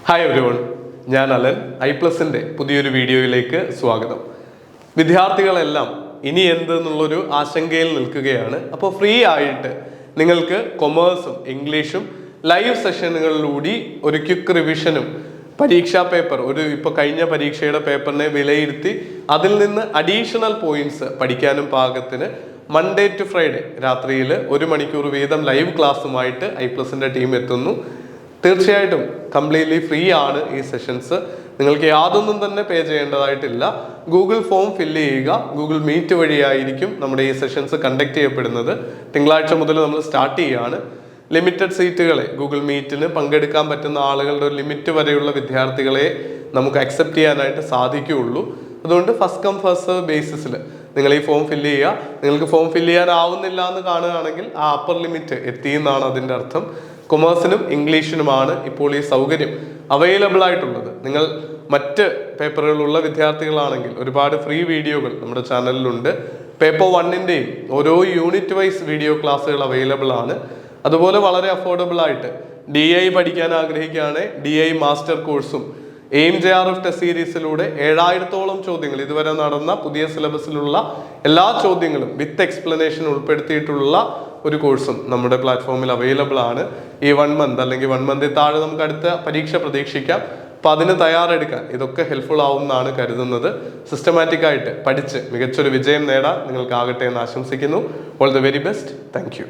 Hi everyone, ഞാൻ Allen. ഐപ്ലസിൻ്റെ പുതിയൊരു വീഡിയോയിലേക്ക് സ്വാഗതം. വിദ്യാർത്ഥികളെല്ലാം ഇനി എന്തെന്നുള്ളൊരു ആശങ്കയിൽ നിൽക്കുകയാണ്. അപ്പോൾ ഫ്രീ ആയിട്ട് നിങ്ങൾക്ക് കൊമേഴ്സും ഇംഗ്ലീഷും ലൈവ് സെഷനുകളിലൂടെ ഒരു ക്വിക്ക് റിവിഷനും പരീക്ഷാ പേപ്പർ ഇപ്പോൾ കഴിഞ്ഞ പരീക്ഷയുടെ പേപ്പറിനെ വിലയിരുത്തി അതിൽ നിന്ന് അഡീഷണൽ പോയിന്റ്സ് പഠിക്കാനും പാകത്തിന് മൺഡേ ടു ഫ്രൈഡേ രാത്രിയിൽ 1 മണിക്കൂർ വീതം ലൈവ് ക്ലാസ്സുമായിട്ട് ഐപ്ലസിൻ്റെ ടീം എത്തുന്നു. തീർച്ചയായിട്ടും കംപ്ലീറ്റ്ലി ഫ്രീ ആണ് ഈ സെഷൻസ്. നിങ്ങൾക്ക് യാതൊന്നും തന്നെ പേ ചെയ്യേണ്ടതായിട്ടില്ല. ഗൂഗിൾ ഫോം ഫില്ല് ചെയ്യുക. ഗൂഗിൾ മീറ്റ് വഴിയായിരിക്കും നമ്മുടെ ഈ സെഷൻസ് കണ്ടക്ട് ചെയ്യപ്പെടുന്നത്. തിങ്കളാഴ്ച മുതൽ നമ്മൾ സ്റ്റാർട്ട് ചെയ്യുകയാണ്. ലിമിറ്റഡ് സീറ്റുകളെ ഗൂഗിൾ മീറ്റിന് പങ്കെടുക്കാൻ പറ്റുന്ന ആളുകളുടെ ഒരു ലിമിറ്റ് വരെയുള്ള വിദ്യാർത്ഥികളെ നമുക്ക് അക്സെപ്റ്റ് ചെയ്യാനായിട്ട് സാധിക്കുകയുള്ളൂ. അതുകൊണ്ട് ഫസ്റ്റ് കം ഫസ്റ്റ് സെർവ് ബേസിസിൽ നിങ്ങൾ ഈ ഫോം ഫില്ല് ചെയ്യുക. നിങ്ങൾക്ക് ഫോം ഫില്ല് ചെയ്യാനാവുന്നില്ല എന്ന് കാണുകയാണെങ്കിൽ ആ അപ്പർ ലിമിറ്റ് എത്തിയെന്നാണ് അതിൻ്റെ അർത്ഥം. കൊമേഴ്സിനും ഇംഗ്ലീഷിനുമാണ് ഇപ്പോൾ ഈ സൗകര്യം അവൈലബിൾ ആയിട്ടുള്ളത്. നിങ്ങൾ മറ്റ് പേപ്പറുകളുള്ള വിദ്യാർത്ഥികളാണെങ്കിൽ ഒരുപാട് ഫ്രീ വീഡിയോകൾ നമ്മുടെ ചാനലിലുണ്ട്. പേപ്പർ 1ൻ്റെയും ഓരോ യൂണിറ്റ് വൈസ് വീഡിയോ ക്ലാസ്സുകൾ അവൈലബിൾ ആണ്. അതുപോലെ വളരെ അഫോർഡബിൾ ആയിട്ട് DI പഠിക്കാൻ ആഗ്രഹിക്കുകയാണെങ്കിൽ DI മാസ്റ്റർ കോഴ്സും എയിം JRF ടെസ്റ്റ് സീരീസിലൂടെ 7000ഓളം ചോദ്യങ്ങൾ ഇതുവരെ നടന്ന പുതിയ സിലബസിലുള്ള എല്ലാ ചോദ്യങ്ങളും വിത്ത് എക്സ്പ്ലനേഷൻ ഉൾപ്പെടുത്തിയിട്ടുള്ള ഒരു കോഴ്സും നമ്മുടെ പ്ലാറ്റ്ഫോമിൽ അവൈലബിൾ ആണ്. ഈ 1 മന്ത് അല്ലെങ്കിൽ 1 മന്തിൽ താഴെ നമുക്ക് അടുത്ത പരീക്ഷ പ്രതീക്ഷിക്കാം. അപ്പം അതിന് തയ്യാറെടുക്കാൻ ഇതൊക്കെ ഹെൽപ്ഫുൾ ആവും എന്നാണ് കരുതുന്നത്. സിസ്റ്റമാറ്റിക് ആയിട്ട് പഠിച്ച് മികച്ചൊരു വിജയം നേടാൻ നിങ്ങൾക്കാകട്ടെ എന്ന് ആശംസിക്കുന്നു. All the very best. Thank you.